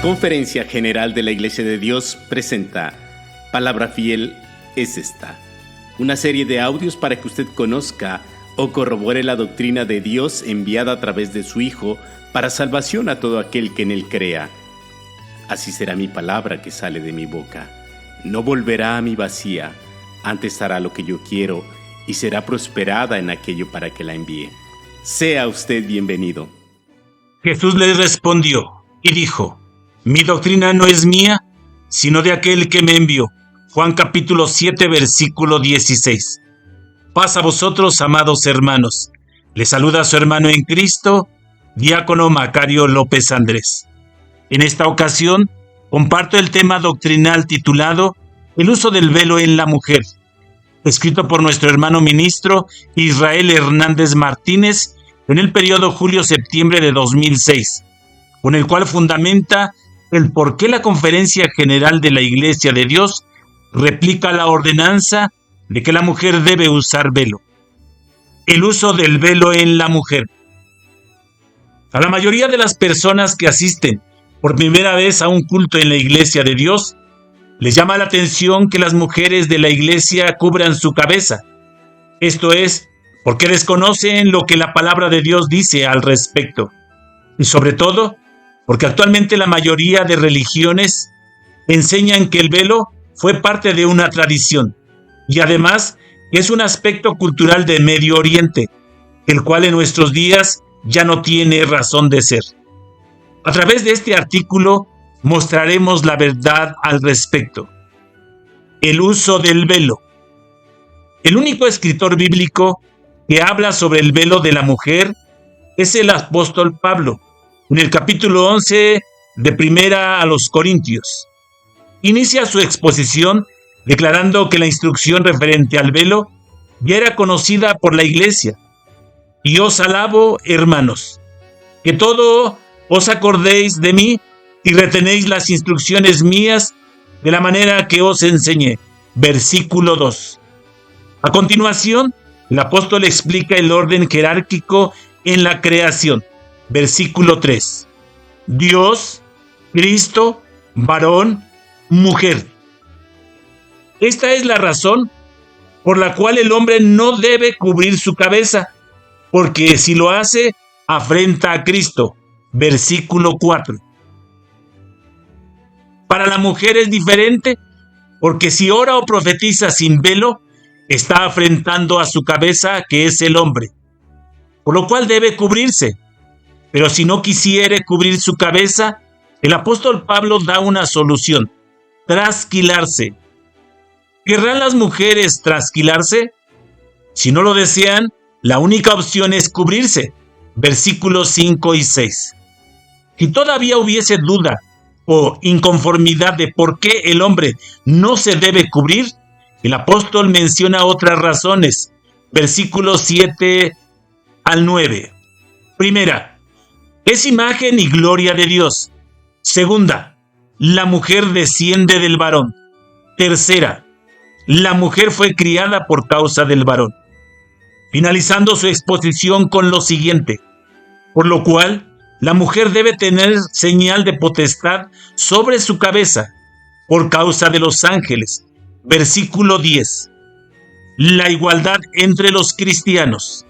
Conferencia General de la Iglesia de Dios presenta Palabra Fiel es esta, una serie de audios para que usted conozca o corrobore la doctrina de Dios enviada a través de su Hijo para salvación a todo aquel que en Él crea. Así será mi palabra que sale de mi boca. No volverá a mí vacía, antes hará lo que yo quiero y será prosperada en aquello para que la envíe. Sea usted bienvenido. Jesús les respondió y dijo: mi doctrina no es mía, sino de aquel que me envió. Juan capítulo 7, versículo 16. Paz a vosotros, amados hermanos. Les saluda su hermano en Cristo, diácono Macario López Andrés. En esta ocasión, comparto el tema doctrinal titulado El uso del velo en la mujer, escrito por nuestro hermano ministro Israel Hernández Martínez en el periodo julio-septiembre de 2006, con el cual fundamenta el por qué la Conferencia General de la Iglesia de Dios replica la ordenanza de que la mujer debe usar velo. El uso del velo en la mujer. A la mayoría de las personas que asisten por primera vez a un culto en la Iglesia de Dios, les llama la atención que las mujeres de la iglesia cubran su cabeza. Esto es, porque desconocen lo que la palabra de Dios dice al respecto. Y sobre todo, porque actualmente la mayoría de religiones enseñan que el velo fue parte de una tradición y además que es un aspecto cultural de Medio Oriente, el cual en nuestros días ya no tiene razón de ser. A través de este artículo mostraremos la verdad al respecto. El uso del velo. El único escritor bíblico que habla sobre el velo de la mujer es el apóstol Pablo, en el capítulo 11 de Primera a los Corintios. Inicia su exposición declarando que la instrucción referente al velo ya era conocida por la iglesia. Y os alabo, hermanos, que todo os acordéis de mí y retenéis las instrucciones mías de la manera que os enseñé. Versículo 2. A continuación, el apóstol explica el orden jerárquico en la creación. Versículo 3. Dios, Cristo, varón, mujer. Esta es la razón por la cual el hombre no debe cubrir su cabeza, porque si lo hace, afrenta a Cristo. Versículo 4. Para la mujer es diferente, porque si ora o profetiza sin velo, está afrentando a su cabeza, que es el hombre, por lo cual debe cubrirse. Pero si no quisiere cubrir su cabeza, el apóstol Pablo da una solución: trasquilarse. ¿Querrán las mujeres trasquilarse? Si no lo desean, la única opción es cubrirse. Versículos 5 y 6. Si todavía hubiese duda o inconformidad de por qué el hombre no se debe cubrir, el apóstol menciona otras razones. Versículos 7 al 9. Primera, es imagen y gloria de Dios. Segunda, la mujer desciende del varón. Tercera, la mujer fue criada por causa del varón. Finalizando su exposición con lo siguiente: por lo cual, la mujer debe tener señal de potestad sobre su cabeza, por causa de los ángeles. Versículo 10. La igualdad entre los cristianos.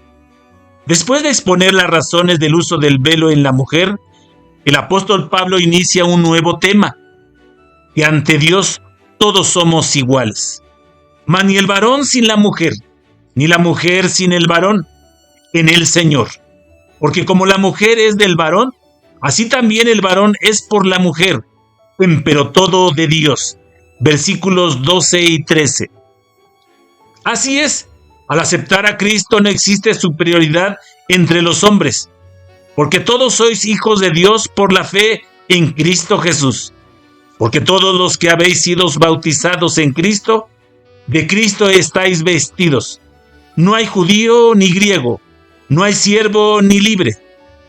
Después de exponer las razones del uso del velo en la mujer, el apóstol Pablo inicia un nuevo tema: que ante Dios todos somos iguales. Mas ni el varón sin la mujer, ni la mujer sin el varón, en el Señor. Porque como la mujer es del varón, así también el varón es por la mujer, pero todo de Dios. Versículos 12 y 13. Así es, al aceptar a Cristo no existe superioridad entre los hombres, porque todos sois hijos de Dios por la fe en Cristo Jesús. Porque todos los que habéis sido bautizados en Cristo, de Cristo estáis vestidos. No hay judío ni griego, no hay siervo ni libre,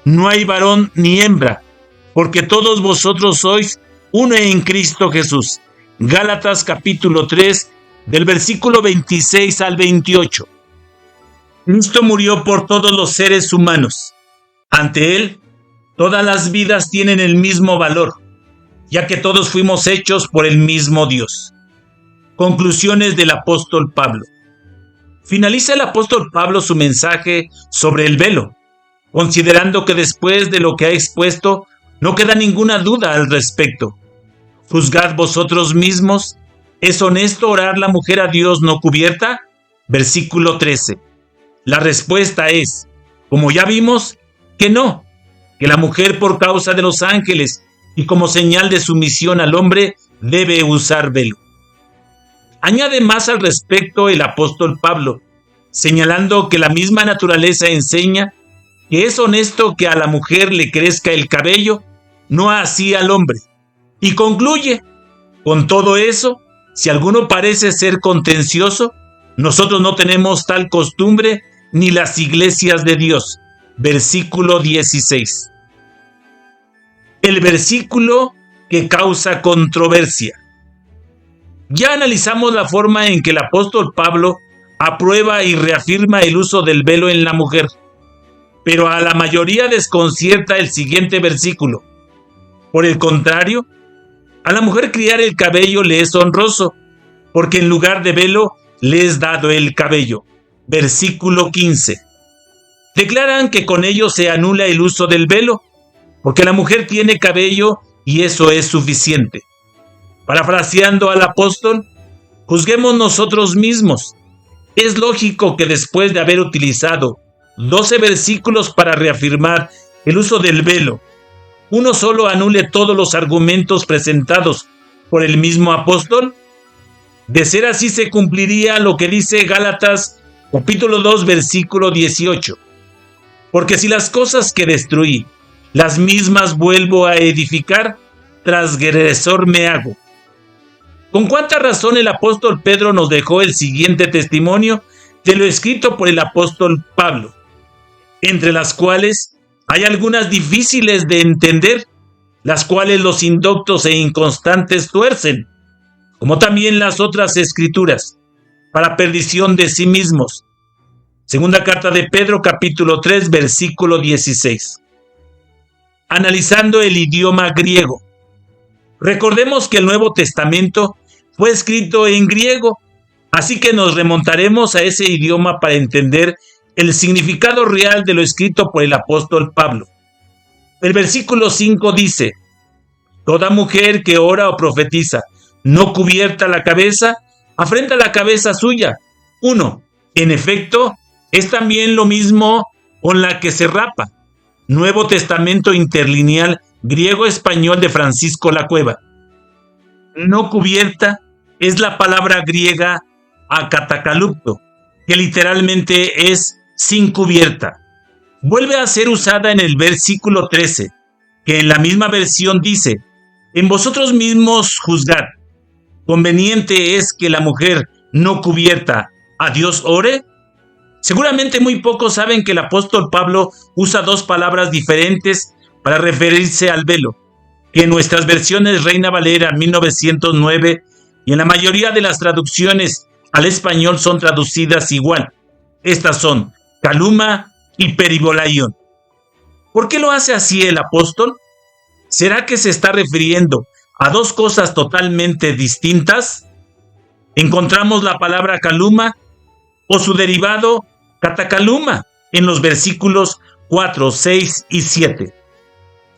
no hay varón ni hembra, porque todos vosotros sois uno en Cristo Jesús. Gálatas capítulo 3, del versículo 26 al 28. Cristo murió por todos los seres humanos. Ante Él, todas las vidas tienen el mismo valor. ya que todos fuimos hechos por el mismo Dios. Conclusiones del apóstol Pablo. Finaliza el apóstol Pablo su mensaje sobre el velo, considerando que después de lo que ha expuesto, no queda ninguna duda al respecto. Juzgad vosotros mismos, ¿es honesto orar la mujer a Dios no cubierta? Versículo 13. La respuesta es, como ya vimos, que no, que la mujer por causa de los ángeles y como señal de sumisión al hombre debe usar velo. Añade más al respecto el apóstol Pablo, señalando que la misma naturaleza enseña que es honesto que a la mujer le crezca el cabello, no así al hombre. Y concluye, con todo eso, si alguno parece ser contencioso, nosotros no tenemos tal costumbre ni las iglesias de Dios. Versículo 16. El versículo que causa controversia. Ya analizamos la forma en que el apóstol Pablo aprueba y reafirma el uso del velo en la mujer, pero a la mayoría desconcierta el siguiente versículo. Por el contrario, a la mujer criar el cabello le es honroso, porque en lugar de velo le es dado el cabello. Versículo 15. Declaran que con ello se anula el uso del velo, porque la mujer tiene cabello y eso es suficiente. Parafraseando al apóstol, juzguemos nosotros mismos. Es lógico que después de haber utilizado 12 versículos para reafirmar el uso del velo, uno solo anule todos los argumentos presentados por el mismo apóstol. De ser así, se cumpliría lo que dice Gálatas capítulo 2 versículo 18. Porque si las cosas que destruí, las mismas vuelvo a edificar, transgresor me hago. ¿Con cuánta razón el apóstol Pedro nos dejó el siguiente testimonio de lo escrito por el apóstol Pablo, entre las cuales hay algunas difíciles de entender, las cuales los indoctos e inconstantes tuercen, como también las otras escrituras, para perdición de sí mismos? Segunda carta de Pedro, capítulo 3, versículo 16. Analizando el idioma griego. Recordemos que el Nuevo Testamento fue escrito en griego, así que nos remontaremos a ese idioma para entender el significado real de lo escrito por el apóstol Pablo. El versículo 5 dice: toda mujer que ora o profetiza, no cubierta la cabeza, afrenta la cabeza suya. 1. En efecto, es también lo mismo con la que se rapa. Nuevo Testamento interlineal griego-español de Francisco La Cueva. No cubierta es la palabra griega akatakalupto, que literalmente es sin cubierta. Vuelve a ser usada en el versículo 13, que en la misma versión dice: en vosotros mismos juzgad. ¿Conveniente es que la mujer no cubierta a Dios ore? Seguramente muy pocos saben que el apóstol Pablo usa dos palabras diferentes para referirse al velo, que en nuestras versiones Reina Valera 1909 y en la mayoría de las traducciones al español son traducidas igual. Estas son caluma y peribolaion. ¿Por qué lo hace así el apóstol? ¿Será que se está refiriendo a dos cosas totalmente distintas? Encontramos la palabra caluma o su derivado catacaluma en los versículos 4, 6 y 7.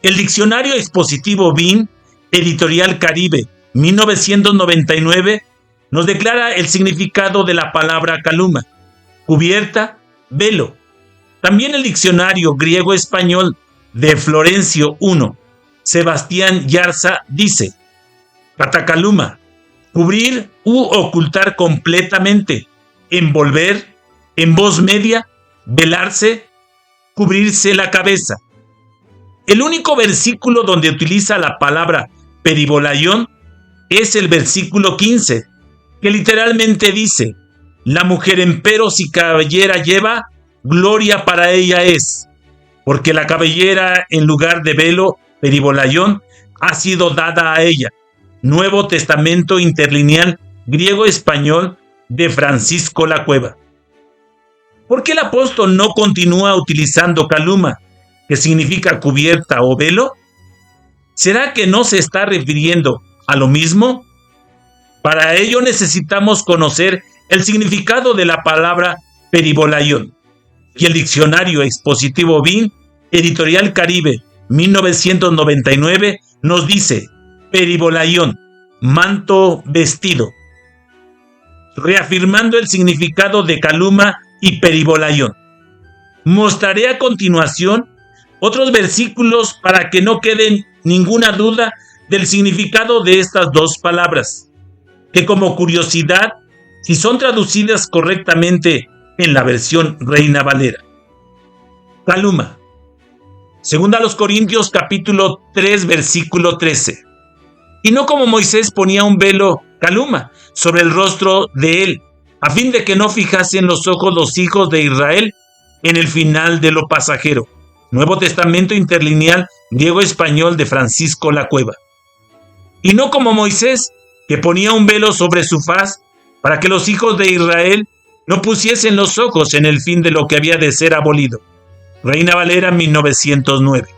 El diccionario expositivo BIN, Editorial Caribe, 1999, nos declara el significado de la palabra caluma: cubierta, velo. También el diccionario griego-español de Florencio I, Sebastián Yarza, dice: catacaluma, cubrir u ocultar completamente, envolver, en voz media, velarse, cubrirse la cabeza. El único versículo donde utiliza la palabra peribolaion es el versículo 15, que literalmente dice: la mujer empero si cabellera lleva, gloria para ella es, porque la cabellera en lugar de velo, peribolaion, ha sido dada a ella. Nuevo Testamento interlineal griego-español de Francisco La Cueva. ¿Por qué el apóstol no continúa utilizando caluma, que significa cubierta o velo? ¿Será que no se está refiriendo a lo mismo? Para ello necesitamos conocer el significado de la palabra peribolaión. Y el diccionario expositivo BIN, Editorial Caribe, 1999, nos dice: peribolaión, manto vestido. Reafirmando el significado de caluma y peribolaión. Mostraré a continuación otros versículos para que no quede ninguna duda del significado de estas dos palabras, que como curiosidad, si son traducidas correctamente en la versión Reina Valera. Caluma. Segunda a los Corintios capítulo 3 versículo 13. Y no como Moisés ponía un velo, caluma, sobre el rostro de él, a fin de que no fijasen los ojos los hijos de Israel en el final de lo pasajero. Nuevo Testamento interlineal griego-español de Francisco La Cueva. Y no como Moisés, que ponía un velo sobre su faz, para que los hijos de Israel no pusiesen los ojos en el fin de lo que había de ser abolido. Reina Valera 1909.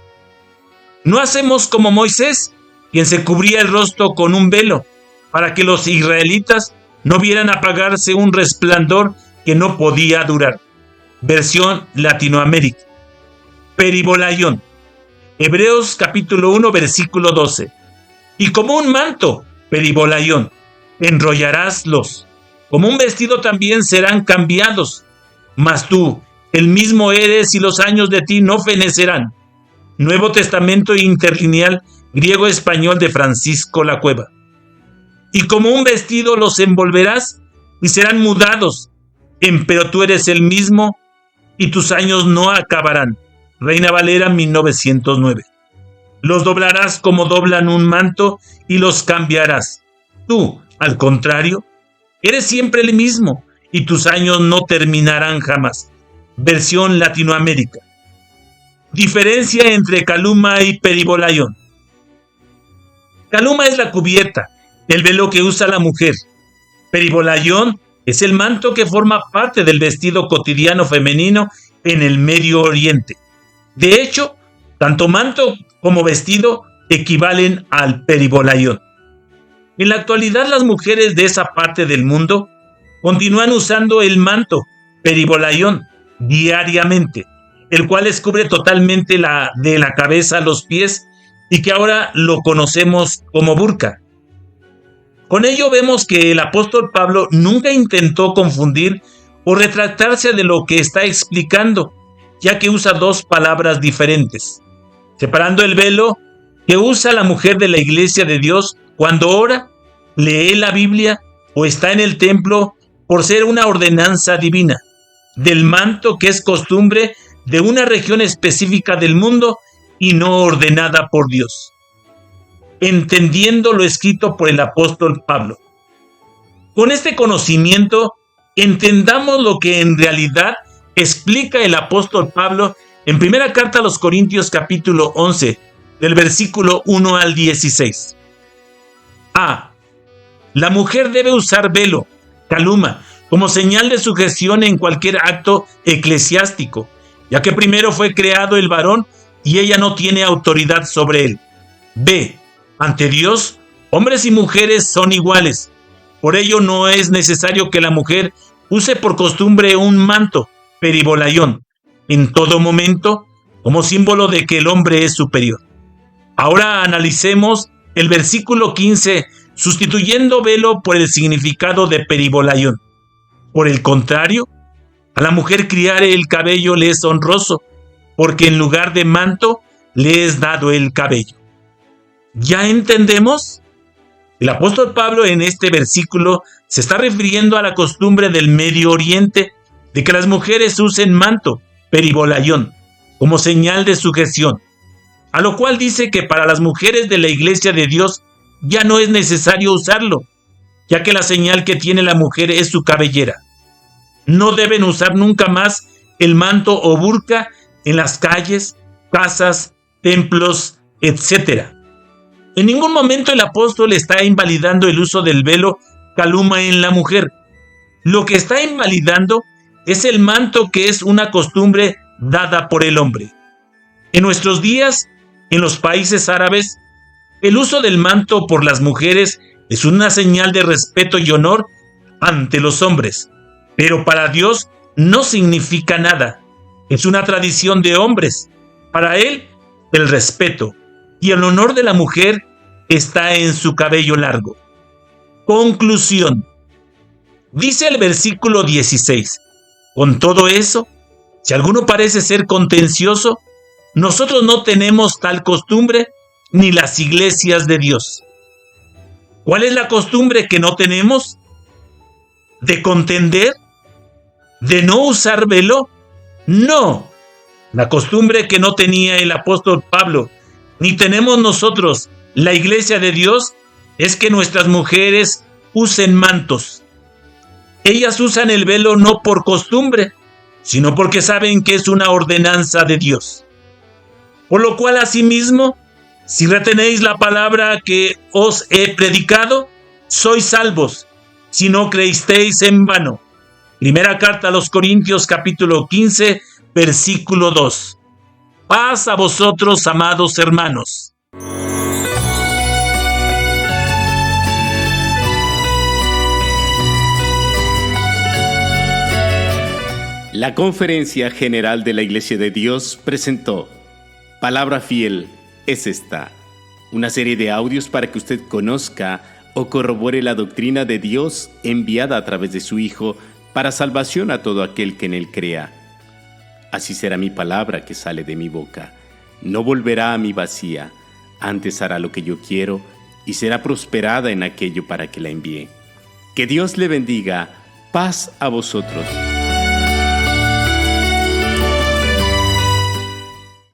No hacemos como Moisés, quien se cubría el rostro con un velo, para que los israelitas no vieran apagarse un resplandor que no podía durar. Versión Latinoamérica. Peribolaión. Hebreos capítulo 1 versículo 12. Y como un manto, peribolaión, enrollaráslos. Como un vestido también serán cambiados. Mas tú, el mismo eres y los años de ti no fenecerán. Nuevo Testamento interlineal griego-español de Francisco La Cueva. Y como un vestido los envolverás y serán mudados. Pero tú eres el mismo y tus años no acabarán. Reina Valera 1909. Los doblarás como doblan un manto y los cambiarás. Tú, al contrario, eres siempre el mismo y tus años no terminarán jamás. Versión Latinoamérica. Diferencia entre caluma y peribolaión. Caluma es la cubierta, el velo que usa la mujer. Peribolaión es el manto que forma parte del vestido cotidiano femenino en el Medio Oriente. De hecho, tanto manto como vestido equivalen al peribolaión. En la actualidad, las mujeres de esa parte del mundo continúan usando el manto peribolaión diariamente, el cual les cubre totalmente de la cabeza a los pies y que ahora lo conocemos como burka. Con ello vemos que el apóstol Pablo nunca intentó confundir o retractarse de lo que está explicando, ya que usa dos palabras diferentes, separando el velo que usa la mujer de la iglesia de Dios cuando ora, lee la Biblia o está en el templo por ser una ordenanza divina, del manto que es costumbre de una región específica del mundo y no ordenada por Dios. Entendiendo lo escrito por el apóstol Pablo. Con este conocimiento, entendamos lo que en realidad explica el apóstol Pablo en primera carta a los Corintios capítulo 11, del versículo 1 al 16. A. La mujer debe usar velo, caluma, como señal de sujeción en cualquier acto eclesiástico, ya que primero fue creado el varón y ella no tiene autoridad sobre él. B. Ante Dios, hombres y mujeres son iguales. Por ello no es necesario que la mujer use por costumbre un manto, peribolaión, en todo momento, como símbolo de que el hombre es superior. Ahora analicemos el versículo 15, sustituyendo velo por el significado de peribolaión. Por el contrario, a la mujer criar el cabello le es honroso, porque en lugar de manto le es dado el cabello. ¿Ya entendemos? El apóstol Pablo en este versículo se está refiriendo a la costumbre del Medio Oriente de que las mujeres usen manto, peribolaión, como señal de sujeción, a lo cual dice que para las mujeres de la iglesia de Dios ya no es necesario usarlo, ya que la señal que tiene la mujer es su cabellera. No deben usar nunca más el manto o burka en las calles, casas, templos, etc. En ningún momento el apóstol está invalidando el uso del velo caluma en la mujer. Lo que está invalidando es el manto, que es una costumbre dada por el hombre. En nuestros días, en los países árabes, El uso del manto por las mujeres es una señal de respeto y honor ante los hombres, pero para Dios no significa nada. Es una tradición de hombres. Para Él, el respeto y el honor de la mujer está en su cabello largo. Conclusión. Dice el versículo 16, con todo eso, si alguno parece ser contencioso, nosotros no tenemos tal costumbre ni las iglesias de Dios. ¿Cuál es la costumbre que no tenemos? ¿De contender? ¿De no usar velo? No. La costumbre que no tenía el apóstol Pablo, ni tenemos nosotros, la iglesia de Dios, es que nuestras mujeres usen mantos. Ellas usan el velo no por costumbre, sino porque saben que es una ordenanza de Dios. Por lo cual, asimismo, si retenéis la palabra que os he predicado, sois salvos, si no creísteis en vano. Primera carta a los Corintios, capítulo 15, versículo 2. Paz a vosotros, amados hermanos. La Conferencia General de la Iglesia de Dios presentó Palabra Fiel es esta, una serie de audios para que usted conozca o corrobore la doctrina de Dios enviada a través de su Hijo para salvación a todo aquel que en Él crea. Así será mi palabra que sale de mi boca. No volverá a mí vacía, antes hará lo que yo quiero y será prosperada en aquello para que la envíe. Que Dios le bendiga. Paz a vosotros.